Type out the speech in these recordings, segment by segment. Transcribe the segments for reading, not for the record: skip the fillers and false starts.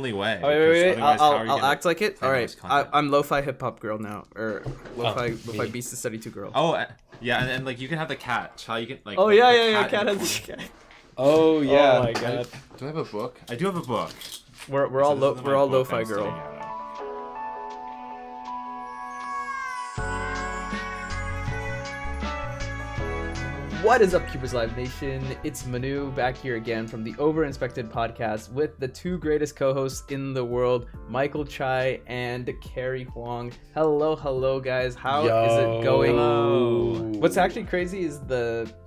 only way. Oh, wait. Otherwise, how are I'll you gonna act like it. find All all right, this content? I'm Lo-Fi Hip Hop Girl now, or Lo-Fi me. Beast to Study 2 Girl. Oh, yeah, and like you can have the cat. How you can like. Oh the yeah. cat Cat in the has. corner. Oh yeah. Oh my god. Do I have a book? I do have a book. We're So all this is my we're all book Lo-Fi I'm Girl. staring at. What is up, Cubers Live Nation? It's Manu back here again from the Overinspected Podcast with the two greatest co-hosts in the world, Michael Chai and Carrie Huang. Hello, guys. How is it going? Hello. What's actually crazy is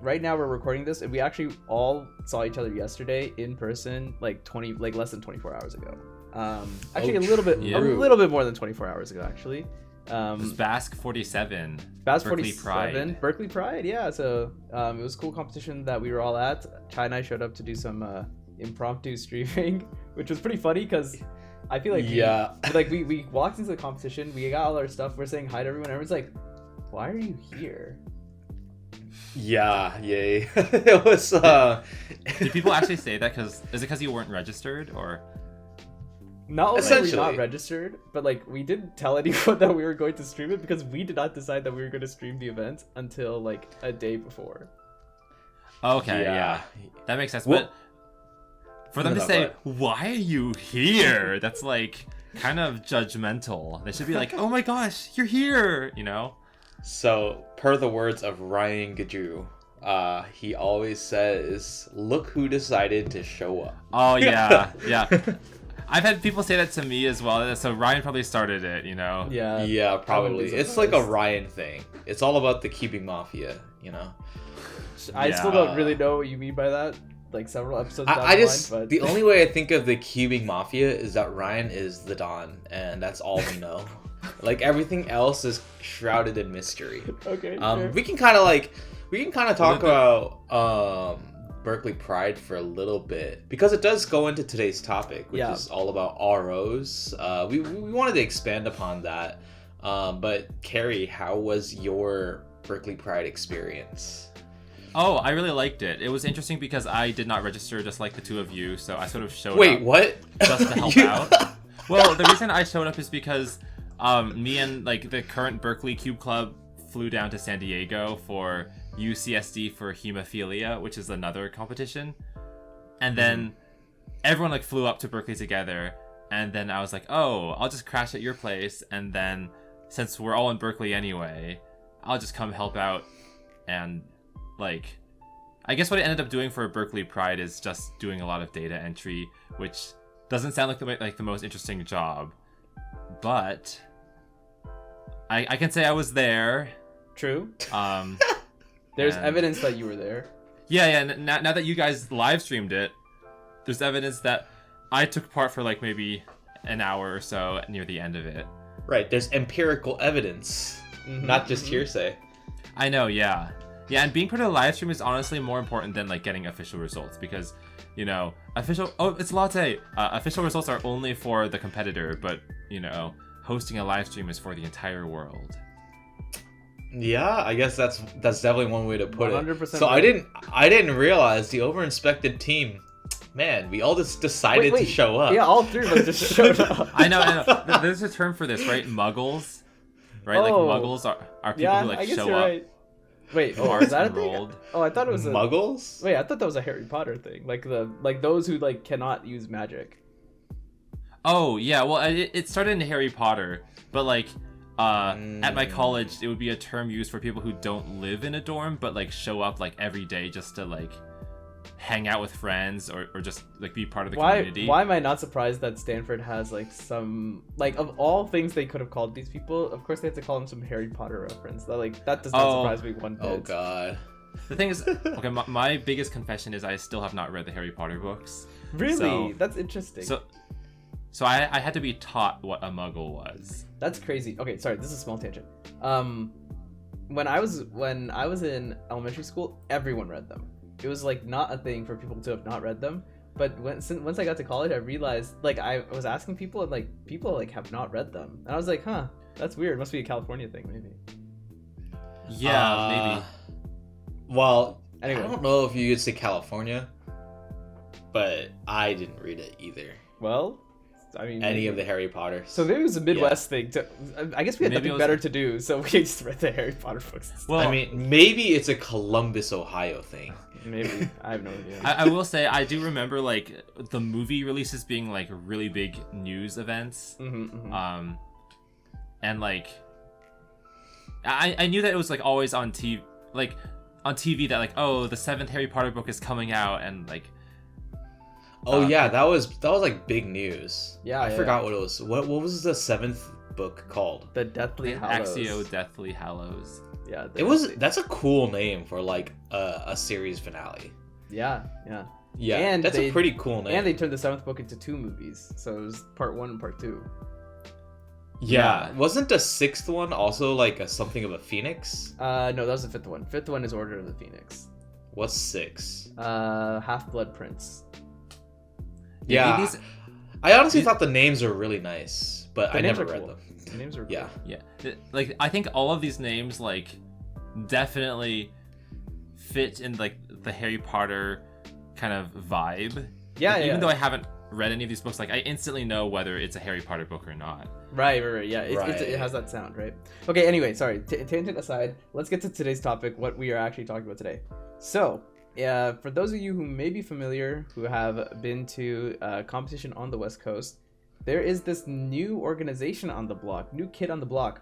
right now we're recording this, and we actually all saw each other yesterday in person, like less than 24 hours ago. Actually, a little bit more than 24 hours ago, actually. It was Basque 47. Basque Berkeley 47, Berkeley Pride, yeah. So it was a cool competition that we were all at. Chai and I showed up to do some impromptu streaming, which was pretty funny because I feel like we walked into the competition, we got all our stuff, we're saying hi to everyone, everyone's like, why are you here? Yeah, yay. It was Did people actually say that? Is it because you weren't registered or? Not only were we Essentially. not registered, but like we didn't tell anyone that we were going to stream it because we did not decide that we were going to stream the event until like a day before. Okay, yeah. That makes sense. Well- But for them to say, why are you here? That's like kind of judgmental. They should be like, oh my gosh, you're here, you know? So, per the words of Ryan Gaju, he always says, "Look who decided to show up." Oh, yeah. I've had people say that to me as well. So Ryan probably started it, you know? Yeah, probably. It's like a Ryan thing. It's all about the keeping mafia, you know? I still don't really know what you mean by that. Like several episodes down I the just line, but the only way I think of the cubing mafia is that Ryan is the Don, and that's all we know. Like everything else is shrouded in mystery. okay. Sure. We can kind of talk about Berkeley Pride for a little bit because it does go into today's topic, which is all about ROs. We wanted to expand upon that. But Carrie, how was your Berkeley Pride experience? Oh, I really liked it. It was interesting because I did not register just like the two of you, so I sort of showed up. Wait, what? Just to help out. Well, the reason I showed up is because me and like the current Berkeley Cube Club flew down to San Diego for UCSD for hemophilia, which is another competition. And then everyone like flew up to Berkeley together, and then I was like, oh, I'll just crash at your place, and then since we're all in Berkeley anyway, I'll just come help out. And like, I guess what I ended up doing for Berkeley Pride is just doing a lot of data entry, which doesn't sound like the most interesting job, but I can say I was there. True. There's and- evidence that you were there. Yeah. Now that you guys live streamed it, there's evidence that I took part for like maybe an hour or so near the end of it. Right, there's empirical evidence, not just hearsay. I know, yeah, and being part of the live stream is honestly more important than like getting official results because, you know, it's latte. Official results are only for the competitor, but you know, hosting a live stream is for the entire world. Yeah, I guess that's definitely one way to put 100% it. So right. I didn't realize the Overinspected team. Man, we all just decided to show up. Yeah, all three of us just showed up. I know. There's a term for this, right? Muggles, right? Like muggles are people who like I guess show you're up. Right. Wait, is that a thing? enrolled. Oh, I thought it was Muggles. Wait, I thought that was a Harry Potter thing. Like those who like cannot use magic. Oh yeah, well it started in Harry Potter, but like at my college it would be a term used for people who don't live in a dorm but like show up like every day just to like hang out with friends or just like be part of the community. Why am I not surprised that Stanford has like some like of all things they could have called these people, of course they have to call them some Harry Potter reference. That does not surprise me one bit. Oh god. The thing is, okay, my biggest confession is I still have not read the Harry Potter books. Really? That's interesting. So I had to be taught what a muggle was. That's crazy. Okay, sorry, this is a small tangent. When I was in elementary school, everyone read them. It was like not a thing for people to have not read them. But once I got to college, I realized like I was asking people and like people like have not read them, and I was like, huh, that's weird. Must be a California thing, maybe. Yeah, maybe. Well, Anyway. I don't know if you could say California, but I didn't read it either. Well, I mean, any of the Harry Potters. So maybe it was a Midwest thing. I guess we had Maybe nothing better to do, so we just read the Harry Potter books. Well, I mean, maybe it's a Columbus, Ohio thing. Maybe. I have no idea. I will say I do remember like the movie releases being like really big news events. And like I knew that it was like always on TV, like on TV that like, oh, the 7th Harry Potter book is coming out, and like yeah, that was like big news. Yeah, I forgot what it was. What was the 7th book called? The Deathly Hallows. Axio Deathly Hallows. Yeah, that's a cool name for like a series finale. Yeah. And that's a pretty cool name. And they turned the 7th book into 2 movies, so it was part 1 and part 2. Yeah. Wasn't the 6th one also like something of a phoenix? No, that was the 5th one. 5th one is Order of the Phoenix. What's 6? Half-Blood Prince. Yeah. I honestly thought the names were really nice, but I never read them. The names are cool. Yeah. Like I think all of these names like definitely fit in like the Harry Potter kind of vibe. Yeah, like, even though I haven't read any of these books, like I instantly know whether it's a Harry Potter book or not. Right. Yeah, it has that sound, right? Okay. Anyway, sorry. Tangent aside, let's get to today's topic. What we are actually talking about today. So, for those of you who may be familiar, who have been to competition on the West Coast, there is this new organization on the block, new kid on the block,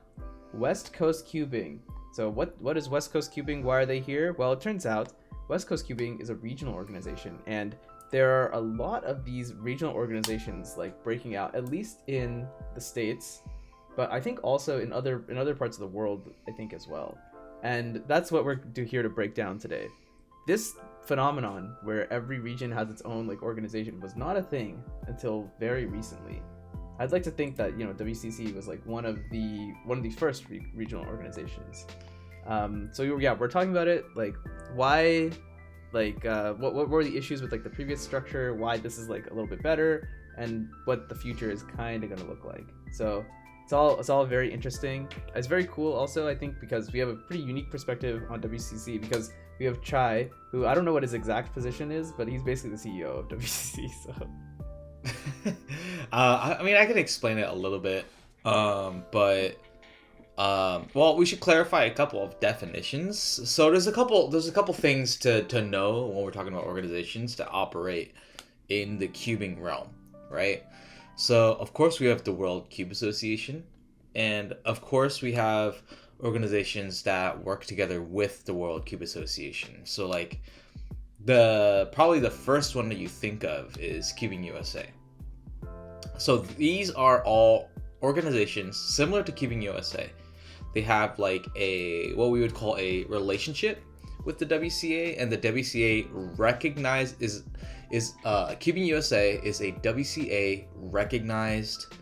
West Coast Cubing. So what is West Coast Cubing? Why are they here? Well, it turns out West Coast Cubing is a regional organization, and there are a lot of these regional organizations like breaking out, at least in the States, but I think also in other parts of the world, I think as well. And that's what we're here to break down today. This phenomenon where every region has its own like organization was not a thing until very recently. I'd like to think that WCC was like one of the first regional organizations. So yeah, we're talking about it, like why, like what were the issues with like the previous structure, why this is like a little bit better, and what the future is kind of going to look like. So it's all very interesting. It's very cool also, I think, because we have a pretty unique perspective on WCC, because we have Chai, who I don't know what his exact position is, but he's basically the CEO of WCC. So I mean, I can explain it a little bit, but well, we should clarify a couple of definitions. So there's a couple things to know when we're talking about organizations to operate in the cubing realm, right? So of course we have the World Cube Association, and of course we have organizations that work together with the World Cube Association. So like probably the first one that you think of is Cubing USA. So these are all organizations similar to Cubing USA. They have like what we would call a relationship with the WCA, and the WCA is Cubing USA is a WCA recognized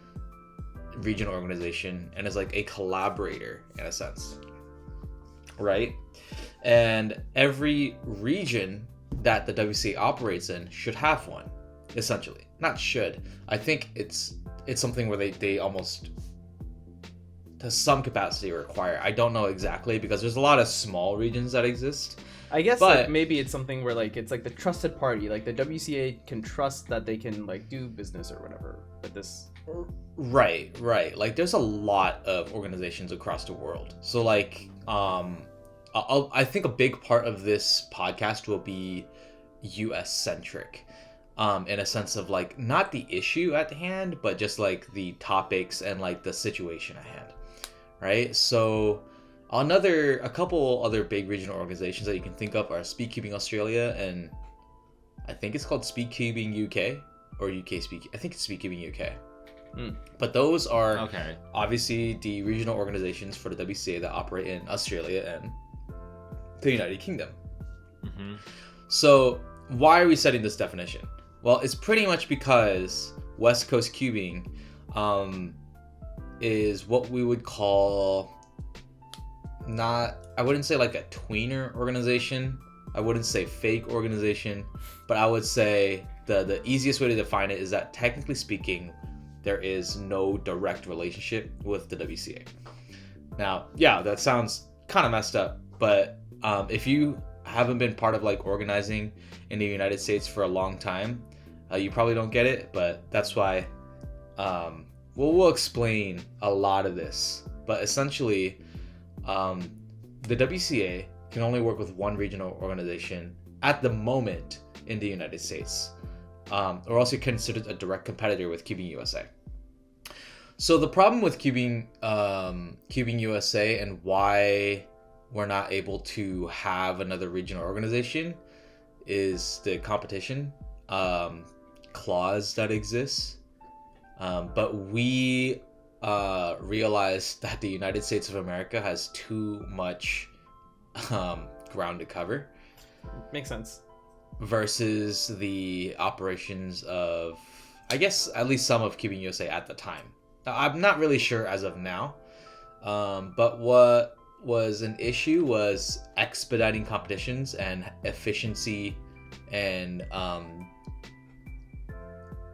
regional organization and is like a collaborator in a sense, right? And every region that the WCA operates in should have one, essentially. Not should. I think it's something where they almost to some capacity require. I don't know exactly, because there's a lot of small regions that exist. I guess like maybe it's something where like it's like the trusted party, like the WCA can trust that they can like do business or whatever with this. Right. Like there's a lot of organizations across the world. So like I think a big part of this podcast will be US centric. In a sense of like not the issue at hand, but just like the topics and like the situation at hand, right? So a couple other big regional organizations that you can think of are Speed Cubing Australia, and I think it's called Speed Cubing UK or UK Speed. I think it's Speed Cubing UK. But those are obviously the regional organizations for the WCA that operate in Australia and the United Kingdom. Mm-hmm. So why are we setting this definition? Well, it's pretty much because West Coast Cubing is what we would call I wouldn't say like a tweener organization. I wouldn't say fake organization, but I would say the easiest way to define it is that technically speaking, there is no direct relationship with the WCA. Now, yeah, that sounds kind of messed up, but if you haven't been part of like organizing in the United States for a long time, you probably don't get it, but that's why we'll explain a lot of this, but essentially, the WCA can only work with one regional organization at the moment in the United States, or else you're considered a direct competitor with Cubing USA. So the problem with Cubing USA and why we're not able to have another regional organization is the competition clause that exists. But we realized that the United States of America has too much ground to cover. Makes sense. Versus the operations of, I guess, at least some of Cubing USA at the time. Now, I'm not really sure as of now, but what was an issue was expediting competitions and efficiency and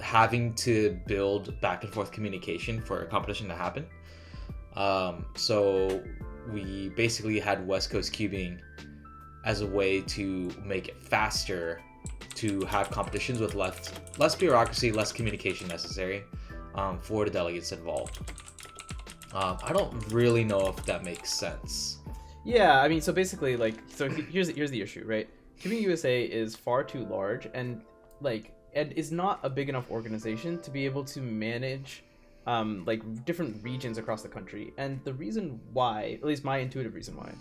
having to build back and forth communication for a competition to happen. So we basically had West Coast Cubing as a way to make it faster to have competitions with less bureaucracy, less communication necessary for the delegates involved. I don't really know if that makes sense. Yeah, I mean, so basically, like, so here's the issue, right? Cubing USA is far too large and is not a big enough organization to be able to manage like different regions across the country. And the reason why, at least my intuitive reason why,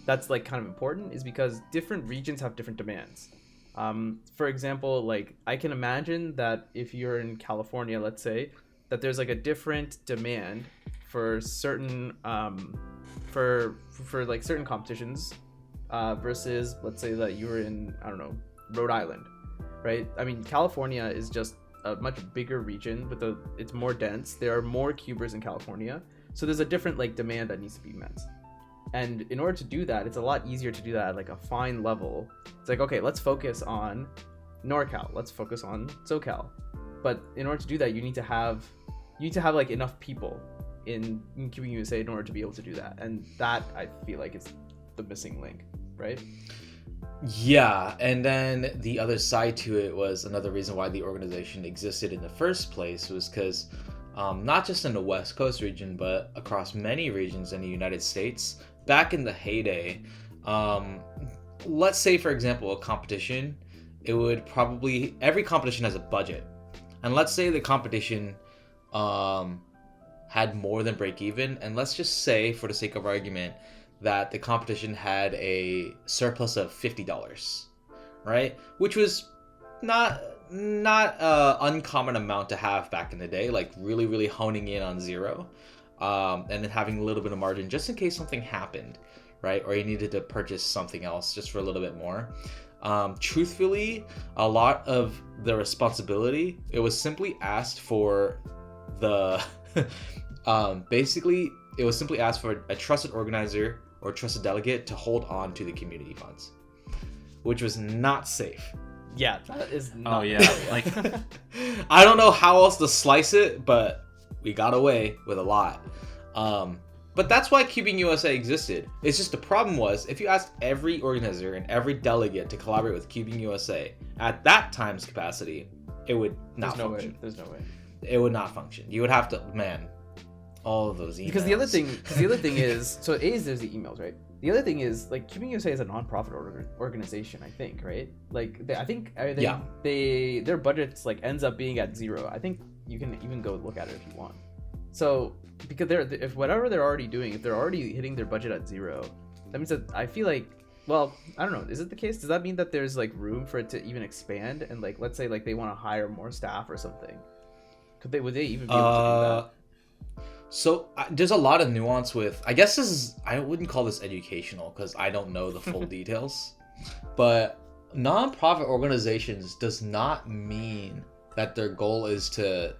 that's like kind of important is because different regions have different demands. For example, like I can imagine that if you're in California, let's say, that there's like a different demand for certain for like certain competitions versus, let's say, that you were in, I don't know, Rhode Island, right? I mean, California is just a much bigger region with it's more dense. There are more cubers in California, so there's a different like demand that needs to be met. And in order to do that, it's a lot easier to do that at like a fine level. It's like, okay, let's focus on NorCal, let's focus on SoCal. But in order to do that, you need to have like enough people in Cubing USA in order to be able to do that. And that, I feel like, is the missing link, right? Yeah, and then the other side to it was another reason why the organization existed in the first place was because not just in the West Coast region, but across many regions in the United States, back in the heyday, let's say, for example, a competition, it would probably, every competition has a budget. And let's say the competition had more than break even, and let's just say, for the sake of argument, that the competition had a surplus of $50, right? Which was not uncommon amount to have back in the day, like really honing in on zero, and then having a little bit of margin just in case something happened, right? Or you needed to purchase something else just for a little bit more. Truthfully, a lot of the responsibility, it was simply asked for the basically it was simply asked for a trusted organizer or trusted delegate to hold on to the community funds, which was not safe. Yeah, that is not. Oh yeah, like I don't know how else to slice it, but we got away with a lot. But that's why Cubing USA existed. It's just the problem was, if you asked every organizer and every delegate to collaborate with Cubing USA at that time's capacity, it would not function. There's no way. It would not function. You would have to, all of those emails. Because the other thing is, so there's the emails, right? The other thing is, like, Cubing USA is a non-profit organization, I think, right? Like, their budgets like ends up being at zero. I think you can even go look at it if you want. So because if whatever they're already doing, if they're already hitting their budget at zero, that means that I feel like, well, I don't know, is it the case? Does that mean that there's like room for it to even expand? And like, let's say like they want to hire more staff or something, would they even be able to do that? So there's a lot of nuance with, I guess I wouldn't call this educational because I don't know the full details, but non-profit organizations does not mean that their goal is to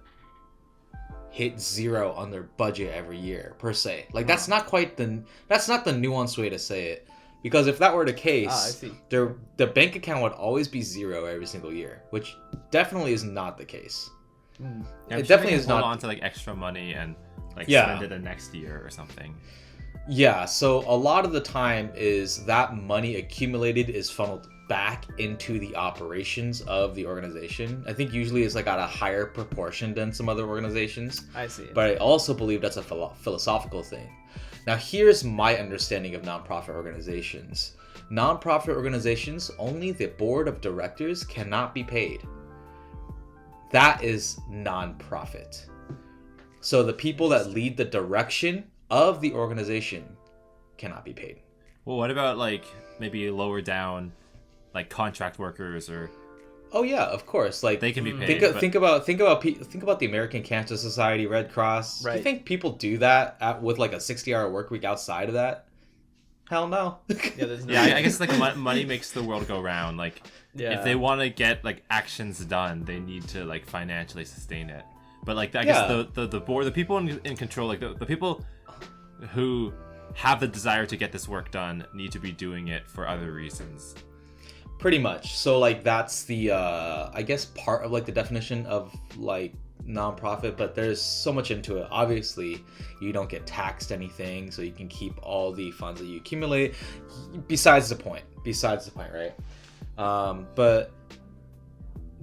hit zero on their budget every year per se. Like that's not the nuanced way to say it, because if that were the case, the bank account would always be zero every single year, which definitely is not the case. Yeah, it definitely is not. Hold on to like extra money and spend it the next year or something. Yeah, so a lot of the time is that money accumulated is funneled back into the operations of the organization. I think usually it's like at a higher proportion than some other organizations. I see. But I also believe that's a philosophical thing. Now, here's my understanding of nonprofit organizations. Nonprofit organizations, only the board of directors cannot be paid. That is nonprofit. So the people that lead the direction of the organization cannot be paid. Well, what about like maybe lower down, like contract workers or? Oh yeah, of course. Like they can be paid. Think about the American Cancer Society, Red Cross. Right. Do you think people do that with like a 60-hour work week outside of that? Hell no. I guess like money makes the world go round. Like if they want to get like actions done, they need to like financially sustain it. But like I guess the board, the people in control, like the people who have the desire to get this work done need to be doing it for other reasons. Pretty much. So like that's the I guess part of like the definition of like nonprofit, but there's so much into it. Obviously, you don't get taxed anything, so you can keep all the funds that you accumulate. Besides the point, right? But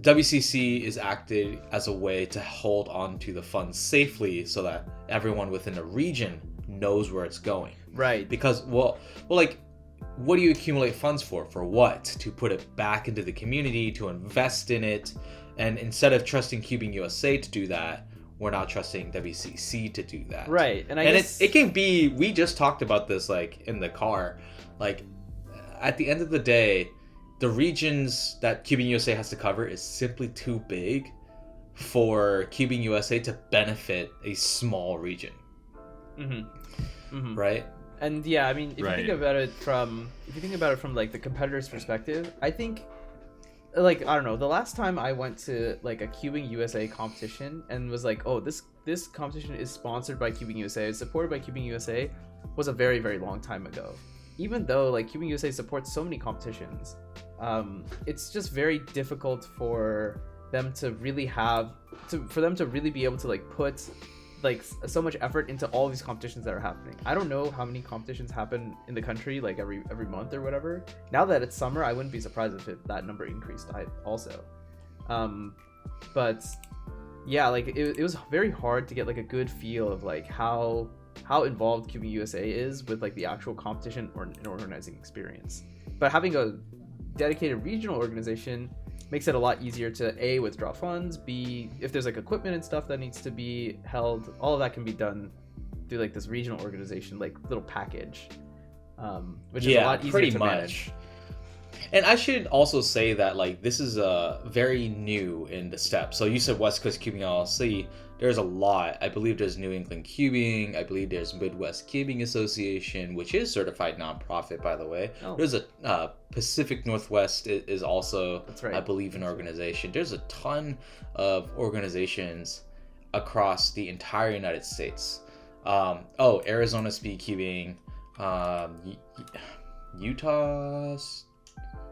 WCC is acted as a way to hold on to the funds safely so that everyone within the region knows where it's going. Right. Because, well, like, what do you accumulate funds for? For what? To put it back into the community, to invest in it. And instead of trusting Cubing USA to do that, we're now trusting WCC to do that. Right. And guess it can be, we just talked about this, like, in the car. Like, at the end of the day, the regions that Cubing USA has to cover is simply too big for Cubing USA to benefit a small region. Right? And yeah, I mean, if you think about it from like the competitor's perspective, I think, like, I don't know, the last time I went to like a Cubing USA competition and was like, oh, this competition is sponsored by Cubing USA, it's supported by Cubing USA, was a very, very long time ago. Even though like Cubing USA supports so many competitions, it's just very difficult for them to really be able to like put like so much effort into all these competitions that are happening. I don't know how many competitions happen in the country like every month or whatever. Now that it's summer, I wouldn't be surprised if that number increased also. But yeah, like it was very hard to get like a good feel of like how involved Cubing USA is with like the actual competition or an organizing experience. But having a dedicated regional organization makes it a lot easier to A, withdraw funds, B, if there's like equipment and stuff that needs to be held, all of that can be done through like this regional organization, like little package, which is a lot easier to manage. And I should also say that like this is very new in the steps. So you said West Coast Cubing LLC. There's a lot. I believe there's New England Cubing. I believe there's Midwest Cubing Association, which is certified nonprofit, by the way. Oh. There's a Pacific Northwest is also, that's right, I believe, an organization. There's a ton of organizations across the entire United States. Arizona Speed Cubing, Utah.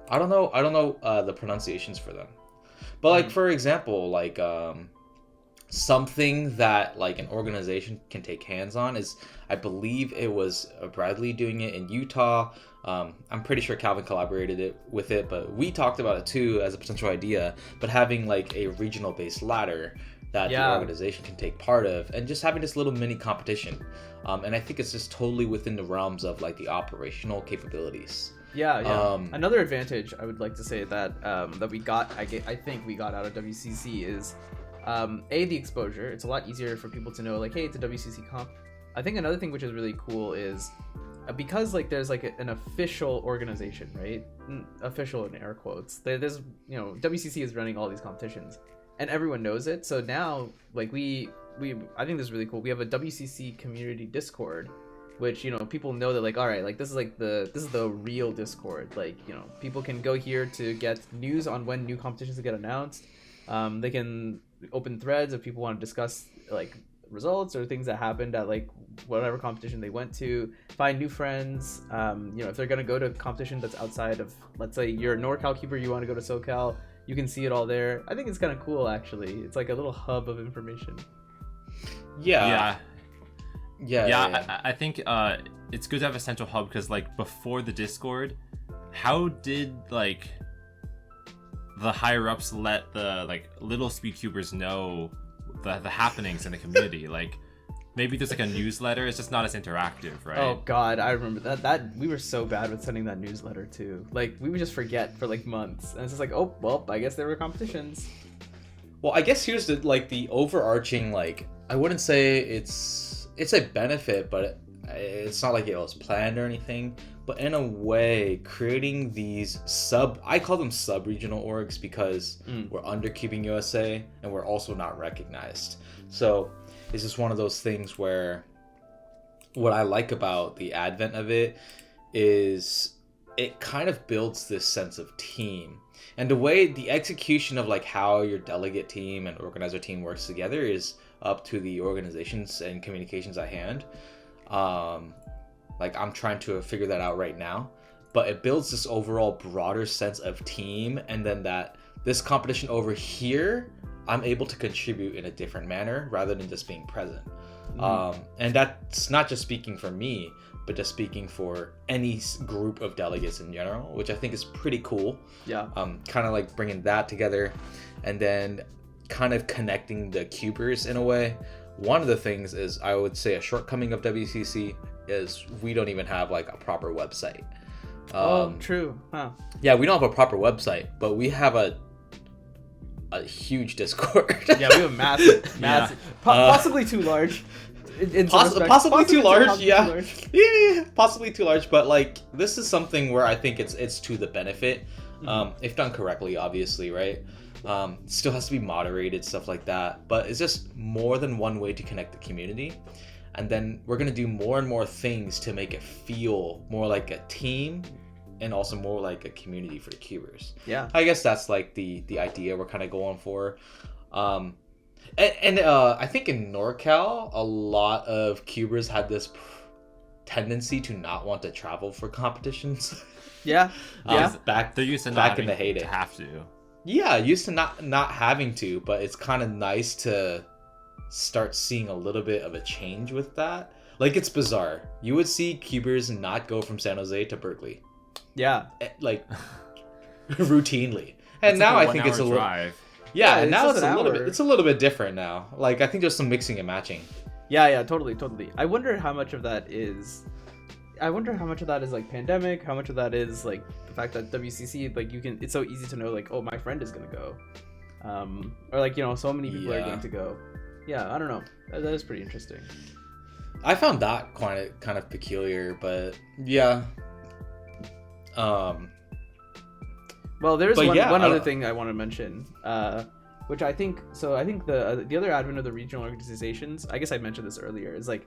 I don't know the pronunciations for them, but like for example, like something that like an organization can take hands on is, I believe it was Bradley doing it in Utah. I'm pretty sure Calvin collaborated with it, but we talked about it too as a potential idea. But having like a regional based ladder that the organization can take part of, and just having this little mini competition, and I think it's just totally within the realms of like the operational capabilities. Yeah. Another advantage I would like to say that that we got, I think we got out of WCC is, the exposure. It's a lot easier for people to know, like, hey, it's a WCC comp. I think another thing which is really cool is because like there's like an official organization, right? Official in air quotes. There's, you know, WCC is running all these competitions, and everyone knows it. So now, like I think this is really cool. We have a WCC community Discord, which, you know, people know that like, all right, like this is the real Discord. Like, you know, people can go here to get news on when new competitions get announced. They can open threads if people want to discuss like results or things that happened at like whatever competition they went to, find new friends. You know, if they're gonna go to a competition that's outside of, let's say you're a NorCal Cuber, you want to go to SoCal, you can see it all there. I think it's kind of cool, actually. It's like a little hub of information. Yeah. I think it's good to have a central hub, because like before the Discord, how did like the higher ups let the like little speedcubers know the happenings in the community. Like maybe there's like a newsletter. It's just not as interactive, right? Oh God, I remember that we were so bad with sending that newsletter too. Like we would just forget for like months, and it's just like, oh well, I guess there were competitions. Well, I guess here's the overarching, like, I wouldn't say it's a benefit, but it's not like it was planned or anything. But in a way, creating these I call them sub-regional orgs because we're under Cubing USA and we're also not recognized. So it's just one of those things where what I like about the advent of it is it kind of builds this sense of team. And the execution of like how your delegate team and organizer team works together is up to the organizations and communications at hand. Like I'm trying to figure that out right now, but it builds this overall broader sense of team, and then that this competition over here, I'm able to contribute in a different manner rather than just being present. And that's not just speaking for me, but just speaking for any group of delegates in general, which I think is pretty cool. Yeah. Kind of like bringing that together, and then kind of connecting the cubers in a way. One of the things is, I would say, a shortcoming of WCC is we don't even have like a proper website. True. Huh. Yeah, we don't have a proper website, but we have a huge Discord. Yeah, we have a massive, possibly too large. Possibly too large. Yeah, possibly too large. But like, this is something where I think it's to the benefit, if done correctly, obviously, right? Still has to be moderated, stuff like that. But it's just more than one way to connect the community. And then we're gonna do more and more things to make it feel more like a team, and also more like a community for the cubers. Yeah, I guess that's like the idea we're kind of going for. And I think in NorCal, a lot of cubers had this tendency to not want to travel for competitions. Yeah. They're used to back in the heyday to have to. Yeah, used to not having to, but it's kind of nice to start seeing a little bit of a change with that. Like, it's bizarre. You would see cubers not go from San Jose to Berkeley. Yeah. Like, routinely. And now I think it's a little... Yeah, and now it's a little bit different now. Like, I think there's some mixing and matching. Yeah, totally. I wonder how much of that is like pandemic, how much of that is like the fact that WCC, like, it's so easy to know, like, oh, my friend is gonna go, or like, you know, so many people are going to go. Yeah, I don't know. That is pretty interesting. I found that kind of peculiar, but yeah. Well, there's one other thing I want to mention, which I think the other advent of the regional organizations, I guess I mentioned this earlier, is like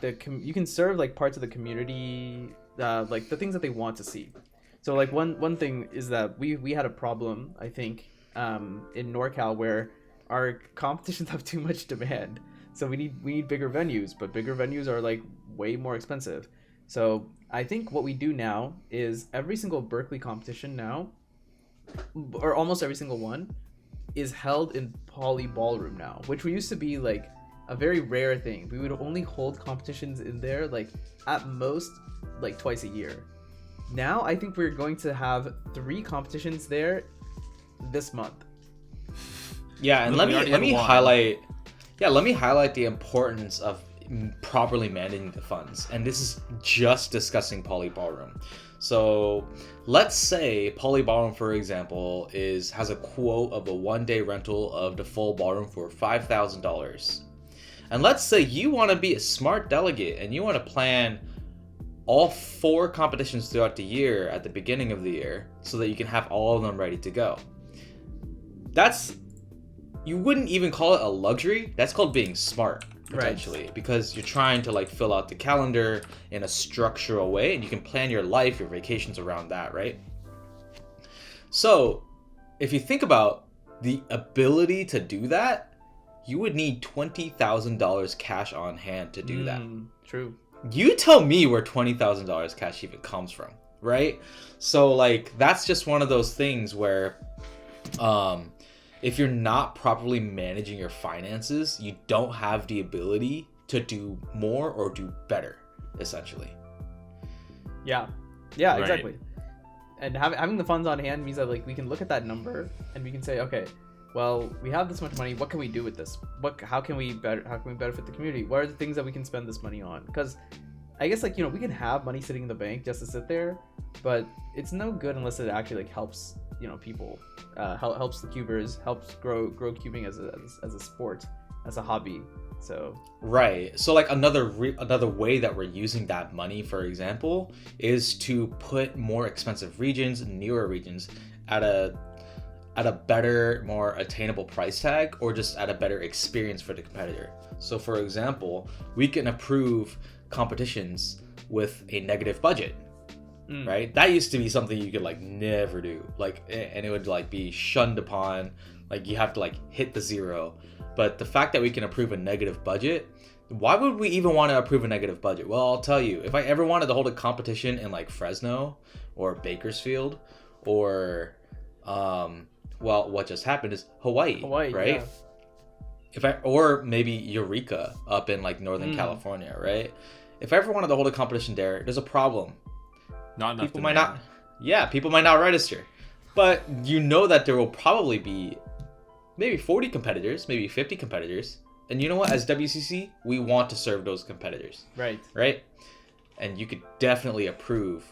you can serve like parts of the community, like the things that they want to see. So like one thing is that we had a problem, I think, in NorCal where our competitions have too much demand. So we need bigger venues, but bigger venues are like way more expensive. So I think what we do now is every single Berkeley competition now, or almost every single one, is held in Poly Ballroom now, which we used to be like a very rare thing. We would only hold competitions in there like at most like twice a year. Now I think we're going to have 3 competitions there this month. Yeah, and let me highlight the importance of properly managing the funds. And this is just discussing Poly Ballroom. So let's say Poly Ballroom, for example, has a quote of a 1-day rental of the full ballroom for $5,000. And let's say you want to be a smart delegate and you want to plan all 4 competitions throughout the year at the beginning of the year so that you can have all of them ready to go. You wouldn't even call it a luxury. That's called being smart, potentially, right? Because you're trying to like fill out the calendar in a structural way, and you can plan your life, your vacations around that, right? So if you think about the ability to do that, you would need $20,000 cash on hand to do that. True. You tell me where $20,000 cash even comes from, right? So like, that's just one of those things where if you're not properly managing your finances, you don't have the ability to do more or do better, essentially. Yeah, right. Exactly. and having the funds on hand means that like we can look at that number and we can say, okay, well, we have this much money. What can we do with this? How can we benefit the community? What are the things that we can spend this money on? Because I guess like, you know, we can have money sitting in the bank just to sit there, but it's no good unless it actually like helps, you know, people, helps the cubers, helps grow cubing as a sport, as a hobby. So right. So like another way that we're using that money, for example, is to put more expensive regions, newer regions at a better, more attainable price tag, or just at a better experience for the competitor. So for example, we can approve competitions with a negative budget, right? That used to be something you could like never do, like, and it would like be shunned upon, like you have to like hit the zero. But the fact that we can approve a negative budget, why would we even want to approve a negative budget? Well, I'll tell you, if I ever wanted to hold a competition in like Fresno or Bakersfield or well, what just happened is Hawaii, right? Yeah. Or maybe Eureka up in like Northern California, right? If I ever wanted to hold a competition there, there's a problem. Not enough. People might not register. But you know that there will probably be maybe 40 competitors, maybe 50 competitors. And you know what? As WCC, we want to serve those competitors. Right? And you could definitely approve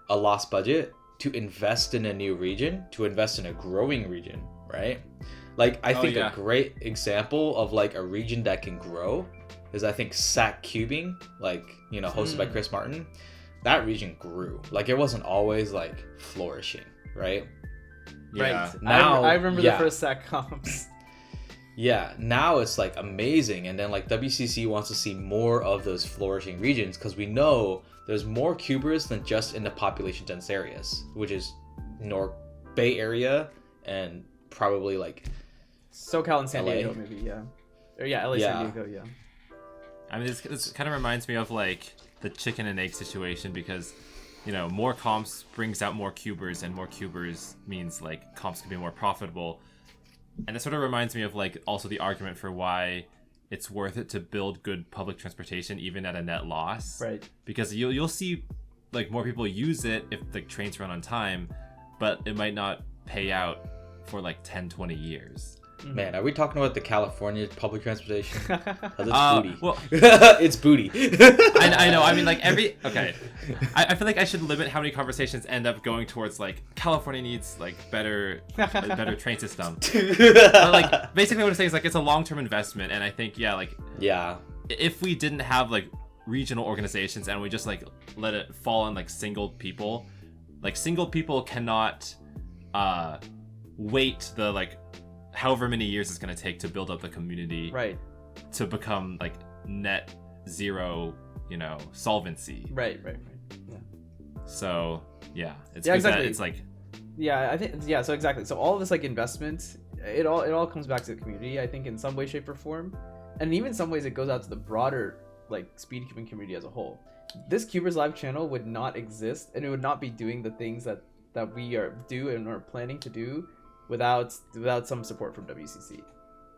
a lost budget to invest in a new region, to invest in a growing region, right? Like, I think a great example of like a region that can grow is, I think, SAC Cubing, like, you know, hosted by Chris Martin. That region grew. Like, it wasn't always like flourishing, right? Yeah. Right. Now, I remember the first SAC comps. Yeah, now it's like amazing. And then like WCC wants to see more of those flourishing regions, because we know there's more cubers than just in the population dense areas, which is North Bay Area and probably like SoCal and San Diego, maybe, yeah. Or LA, San Diego, yeah. I mean, this kind of reminds me of like the chicken and egg situation, because, you know, more comps brings out more cubers, and more cubers means like comps can be more profitable. And it sort of reminds me of like also the argument for why it's worth it to build good public transportation even at a net loss. Right. Because you'll see like more people use it if the trains run on time, but it might not pay out for like 10, 20 years. Man, are we talking about the California public transportation? That's booty. Well, it's booty. I know. I mean, like okay. I feel like I should limit how many conversations end up going towards like California needs like a better train system. But, like, basically what I'm saying is like it's a long-term investment, and I think if we didn't have like regional organizations and we just like let it fall on like single people cannot wait the like however many years it's going to take to build up the community, right, to become like net zero, you know, solvency. Right. Yeah. So it's exactly. It's like, I think so exactly. So all of this like investment, it all comes back to the community, I think, in some way, shape, or form, and even in some ways it goes out to the broader like speed cubing community as a whole. This Cubers Live channel would not exist, and it would not be doing the things that we do and are planning to do without some support from WCC.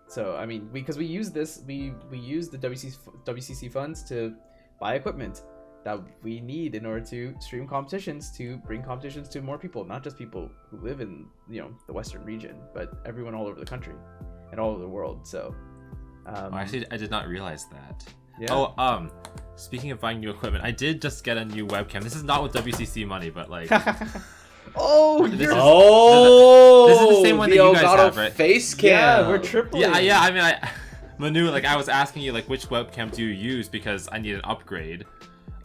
So I mean, because we use the WCC funds to buy equipment that we need in order to stream competitions, to bring competitions to more people, not just people who live in, you know, the Western region, but everyone all over the country and all over the world. So actually, I did not realize that. Yeah. Speaking of buying new equipment, I did just get a new webcam. This is not with WCC money, but like. This is the same one that you guys have, right? Face cam. Yeah, we're tripling. Yeah. I mean, Manu, like I was asking you, like, which webcam do you use, because I need an upgrade.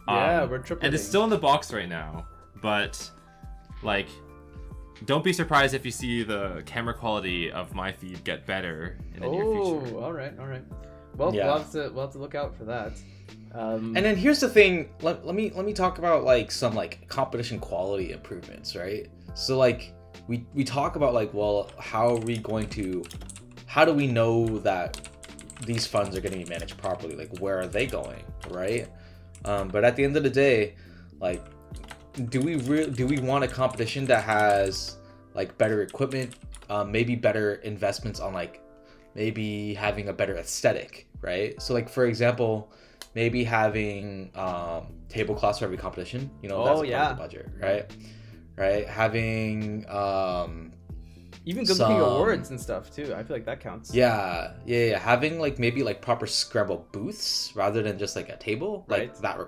We're tripling. And it's still in the box right now, but like, don't be surprised if you see the camera quality of my feed get better in the near future. All right. Well, we'll have to look out for that. And then here's the thing. Let me talk about like some like competition quality improvements, right? So like we talk about like, well, how do we know that these funds are going to be managed properly? Like, where are they going, right? But at the end of the day, like, do we want a competition that has like better equipment, maybe better investments on like maybe having a better aesthetic, right? So like, for example, maybe having tablecloths for every competition, you know, that's a part of the budget, right? Having even good looking awards and stuff too. I feel like that counts. Yeah. Having like maybe like proper scramble booths rather than just like a table, like Right. that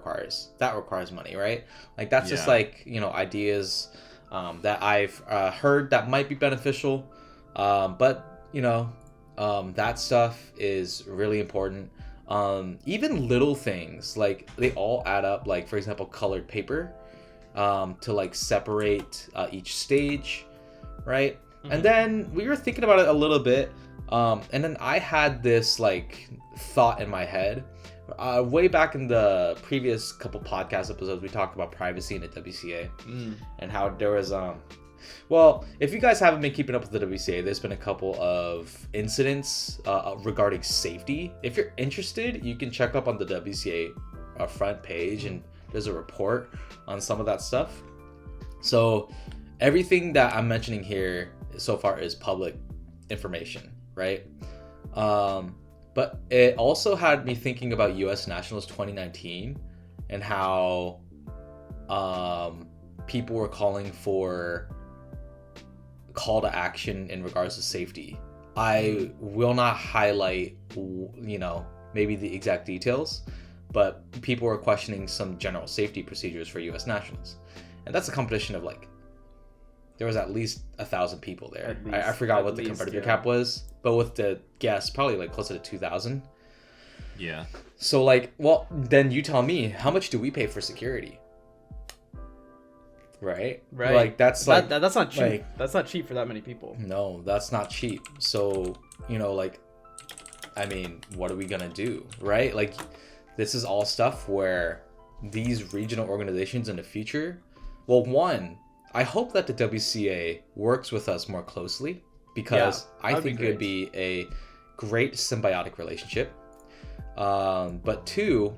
requires money, right? Like that's just like, you know, ideas that I've heard that might be beneficial, but you know, that stuff is really important. Even little things like they all add up. Like for example, colored paper to like separate each stage, right? And then we were thinking about it a little bit, and then I had this like thought in my head. Way back in the previous couple podcast episodes, we talked about privacy in the WCA and how there was well, if you guys haven't been keeping up with the WCA, there's been a couple of incidents regarding safety. If you're interested, you can check up on the WCA front page, and there's a report on some of that stuff. So everything that I'm mentioning here so far is public information, right? But it also had me thinking about US Nationals 2019 and how people were calling for call to action in regards to safety. I will not highlight, you know, maybe the exact details, but people were questioning some general safety procedures for US Nationals. And that's a competition of like, there was at least 1,000 people there. I forgot what the competitor cap was, but with the guests, probably like closer to 2,000. Yeah. So like, well, then you tell me, how much do we pay for security? Right. Like that's like that's not cheap. Like, that's not cheap for that many people. No, that's not cheap. So, you know, like, I mean, what are we gonna do, right? Like, this is all stuff where these regional organizations in the future, well, one, I hope that the WCA works with us more closely, because I think it would be a great symbiotic relationship. But two,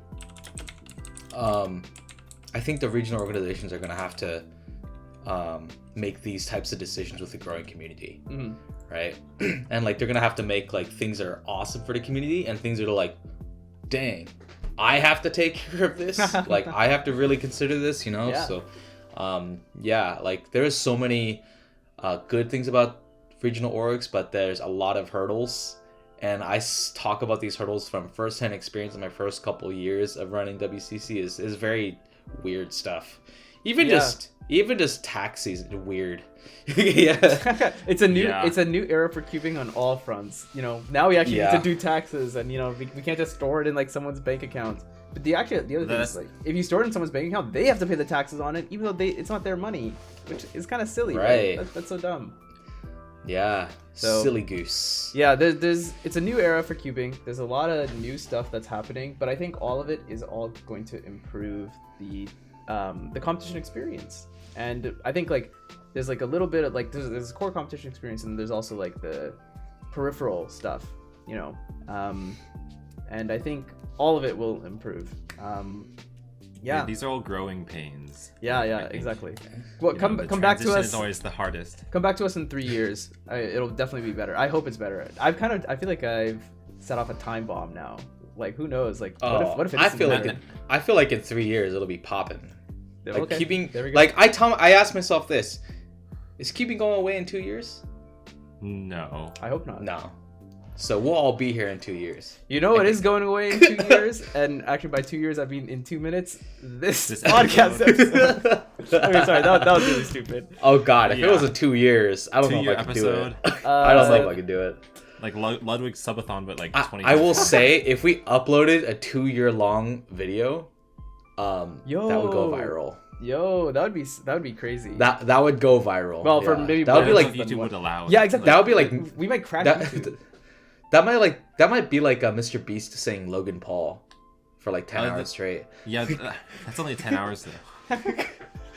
I think the regional organizations are going to have to make these types of decisions with the growing community, right? And like they're going to have to make like things that are awesome for the community and things that are like, dang, I have to take care of this. Like I have to really consider this, you know? Yeah. So like there is so many good things about regional orgs, but there's a lot of hurdles, and I talk about these hurdles from first-hand experience in my first couple years of running WCC. is very weird stuff. Even just taxis is weird. It's a new era for cubing on all fronts. You know, now we actually need to do taxes, and you know we can't just store it in like someone's bank account. But the other thing is like, if you store it in someone's bank account, they have to pay the taxes on it, even though it's not their money, which is kind of silly, right? That's so dumb. Yeah, so, silly goose. Yeah, it's a new era for cubing. There's a lot of new stuff that's happening, but I think all of it is all going to improve the competition experience. And I think like there's like a little bit of like there's a core competition experience, and there's also like the peripheral stuff, you know. And I think all of it will improve. Yeah, these are all growing pains. Yeah, exactly. Well, come back to us. Is always the hardest. Come back to us in 3 years. It'll definitely be better. I hope it's better. I feel like I've set off a time bomb now. Like who knows? Like what if it is? I feel like in 3 years it'll be popping. Like okay. Keeping, there we go. like I ask myself this: is keeping going away in 2 years? No, I hope not. No. So we'll all be here in 2 years. You know what is going away in 2 years? And actually by 2 years I mean in 2 minutes. This podcast episode. Okay, sorry, that was really stupid. Oh god, if it was in 2 years, I don't know if I could do it. I don't know if I could do it. Like Ludwig Subathon, but like 20 I will say, if we uploaded a 2-year-long video, that would go viral. Yo, that would be crazy. That would go viral. Well, for maybe that would be like YouTube would allow. Yeah, exactly. That would be like we might crash YouTube. That might be like Mr. Beast saying Logan Paul for like 10 hours straight. Yeah, that's only 10 hours though.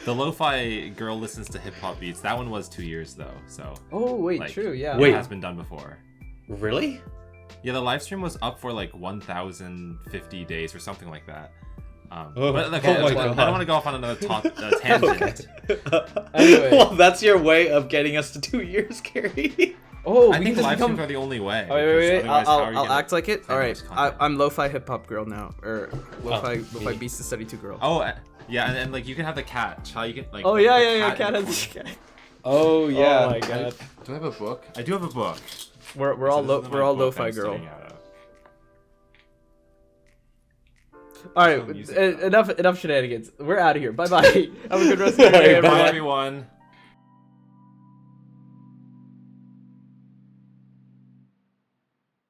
The Lofi Girl listens to hip hop beats. That one was 2 years though. So. Oh wait, like, true. Yeah. It has been done before. Really? Yeah, the live stream was up for like 1,050 days or something like that. But okay, I don't want to go off on another tangent. Anyway. Well, that's your way of getting us to 2 years, Gary. Oh, I think live streams are the only way. Oh, wait. I'll act like it. All right, I'm Lo-Fi Hip Hop Girl now, or Lo-Fi Beast to Study 2 Girl. Oh, Yeah, and like you can have the cat. How you can like. Oh the yeah. cat Cat in has. the corner. Oh yeah. Oh my god. Do I have a book? I do have a book. We're So all this is my book Lofi I'm Girl. sitting out of. All right, Music. enough shenanigans. We're out of here. Bye bye. Have a good rest of your day, Bye, Bye everyone. everyone.